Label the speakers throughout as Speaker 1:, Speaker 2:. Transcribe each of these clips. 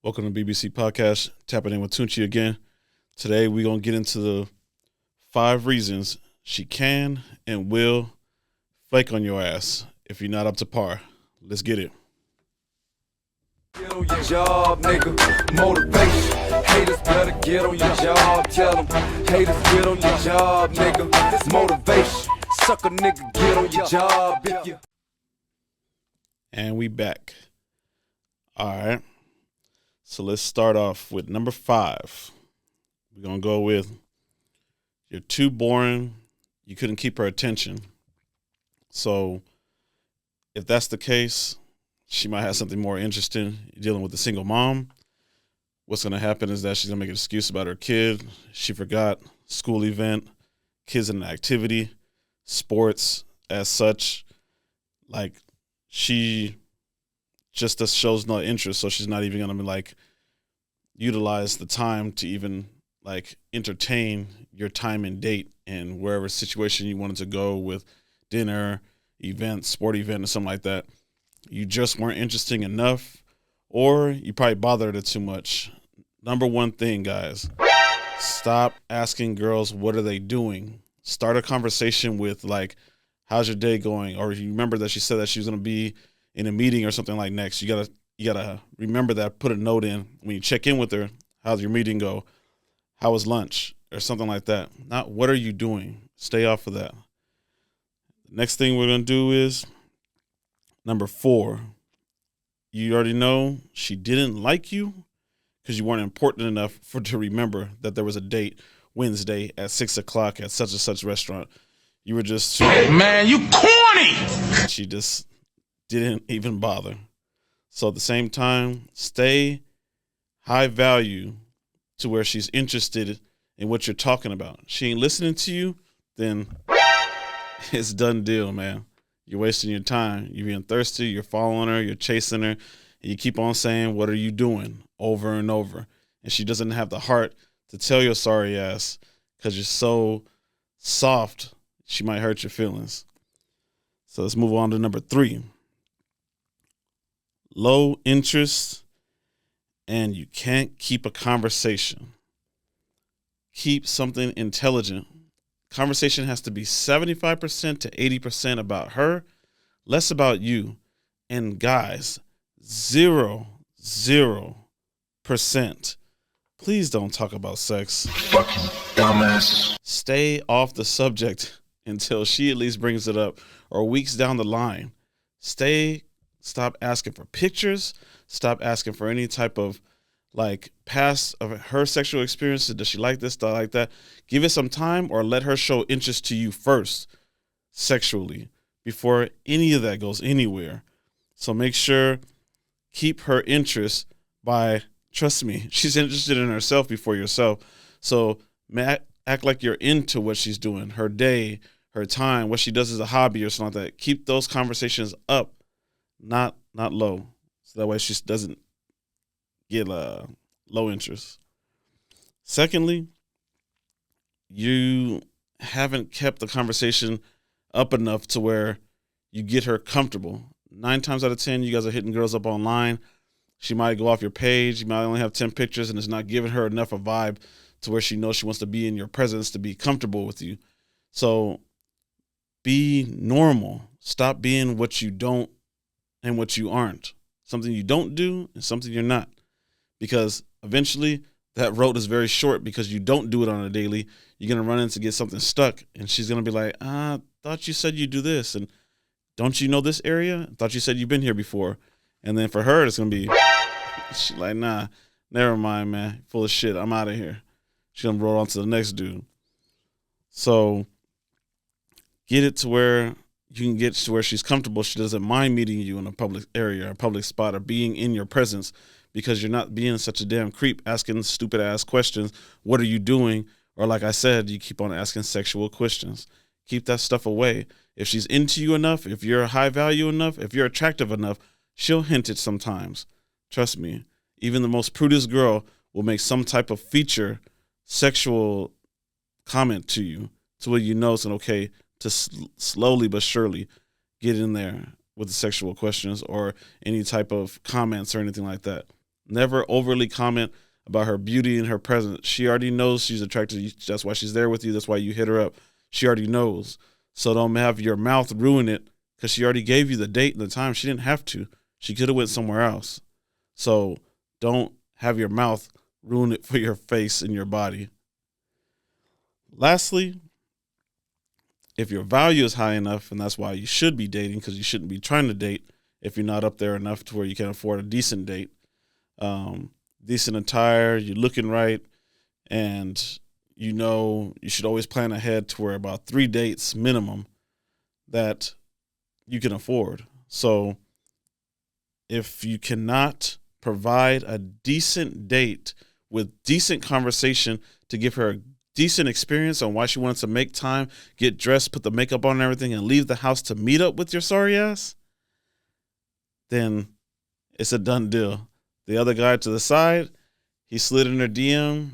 Speaker 1: Welcome to BBC Podcast, tapping in with Tunchi again. Today we're going to get into the 5 reasons she can and will flake on your ass if you're not up to par. Let's get it.
Speaker 2: Get on your job, nigga. Motivation. Haters better get on your job. Tell them. Haters get on your job, nigga. This motivation. Suck a nigga, get on your job if you.
Speaker 1: And we back. All right. So let's start off with number 5. We're going to go with, you're too boring. You couldn't keep her attention. So if that's the case, she might have something more interesting. You're dealing with a single mom. What's going to happen is that she's going to make an excuse about her kid. She forgot school event, kids in an activity, sports as such. Like, she just shows no interest, so she's not even going to be utilize the time to even entertain your time and date and wherever situation you wanted to go with dinner, event, sport event, or something like that. You just weren't interesting enough, or you probably bothered her too much. Number one thing, guys, stop asking girls what are they doing. Start a conversation with how's your day going? Or if you remember that she said that she was going to be in a meeting or something next, you gotta remember that. Put a note in when you check in with her. How's your meeting go? How was lunch? Or something like that. Not what are you doing? Stay off of that. Next thing we're gonna do is number 4. You already know she didn't like you because you weren't important enough for her to remember that there was a date Wednesday at 6:00 at such and such restaurant. You were just too,
Speaker 3: man, you corny.
Speaker 1: She just didn't even bother. So at the same time, stay high value to where she's interested in what you're talking about. She ain't listening to you, then it's done deal, man. You're wasting your time. You're being thirsty. You're following her. You're chasing her. And you keep on saying, what are you doing? Over and over. And she doesn't have the heart to tell your sorry ass because you're so soft, she might hurt your feelings. So let's move on to number 3. Low interest, and you can't keep a conversation. Keep something intelligent. Conversation has to be 75% to 80% about her, less about you. And guys, 0%. Please don't talk about sex.
Speaker 3: Fucking dumbass.
Speaker 1: Stay off the subject until she at least brings it up, or weeks down the line. Stop asking for pictures. Stop asking for any type of past of her sexual experiences. Does she like this, stuff like that? Give it some time, or let her show interest to you first sexually before any of that goes anywhere. So make sure, keep her interest by, trust me, she's interested in herself before yourself. So act like you're into what she's doing, her day, her time, what she does as a hobby or something like that. Keep those conversations up. Not low, so that way she doesn't get low interest. Secondly, you haven't kept the conversation up enough to where you get her comfortable. 9 times out of 10, you guys are hitting girls up online. She might go off your page. You might only have 10 pictures, and it's not giving her enough a vibe to where she knows she wants to be in your presence to be comfortable with you. So be normal. Stop being what you don't and what you aren't. Something you don't do and something you're not. Because eventually that road is very short because you don't do it on a daily. You're going to run into get something stuck, and she's going to be like, thought you said you do this. And don't you know this area? Thought you said you've been here before. And then for her, it's going to be, she's like, nah, never mind, man. Full of shit. I'm out of here. She's going to roll on to the next dude. So get it to where you can get to where she's comfortable. She doesn't mind meeting you in a public area, a public spot, or being in your presence because you're not being such a damn creep asking stupid ass questions. What are you doing? Or like I said, you keep on asking sexual questions. Keep that stuff away. If she's into you enough, if you're high value enough, if you're attractive enough, she'll hint it sometimes. Trust me. Even the most prudish girl will make some type of feature sexual comment to you to where you know it's okay to slowly but surely get in there with the sexual questions or any type of comments or anything like that. Never overly comment about her beauty and her presence. She already knows she's attracted to you. That's why she's there with you. That's why you hit her up. She already knows. So don't have your mouth ruin it, because she already gave you the date and the time. She didn't have to. She could have went somewhere else. So don't have your mouth ruin it for your face and your body. Lastly, if your value is high enough, and that's why you should be dating, because you shouldn't be trying to date if you're not up there enough to where you can afford a decent date, decent attire, you're looking right, and you know you should always plan ahead to where about 3 dates minimum that you can afford. So if you cannot provide a decent date with decent conversation to give her a decent experience on why she wants to make time, get dressed, put the makeup on and everything, and leave the house to meet up with your sorry ass, then it's a done deal. The other guy to the side, he slid in her DM.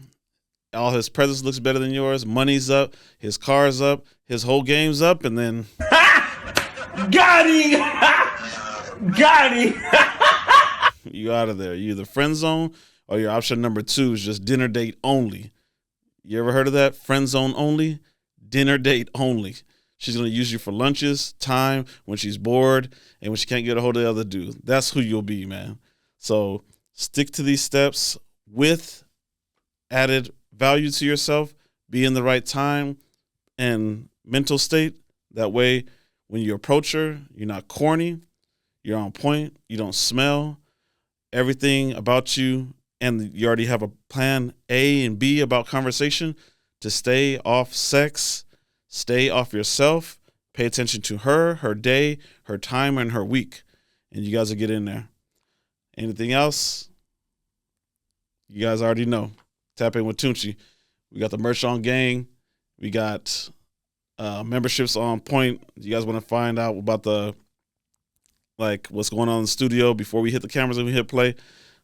Speaker 1: All his presence looks better than yours. Money's up. His car's up. His whole game's up. And then...
Speaker 3: Got him! Got him!
Speaker 1: You out of there. You either friend zone, or your option number 2 is just dinner date only. You ever heard of that? Friend zone only, dinner date only. She's going to use you for lunches, time, when she's bored, and when she can't get a hold of the other dude. That's who you'll be, man. So stick to these steps with added value to yourself. Be in the right time and mental state. That way, when you approach her, you're not corny. You're on point. You don't smell. Everything about you, and you already have a plan A and B about conversation to stay off sex, stay off yourself, pay attention to her, her day, her time, and her week. And you guys will get in there. Anything else? You guys already know. Tap in with Tunchi. We got the merch on gang. We got memberships on point. You guys want to find out about what's going on in the studio before we hit the cameras and we hit play?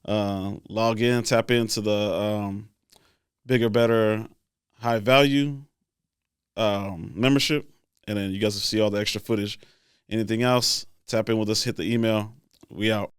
Speaker 1: Log in, tap into the bigger, better, high value membership, and then you guys will see all the extra footage. Anything else, tap in with us, hit the email. We out.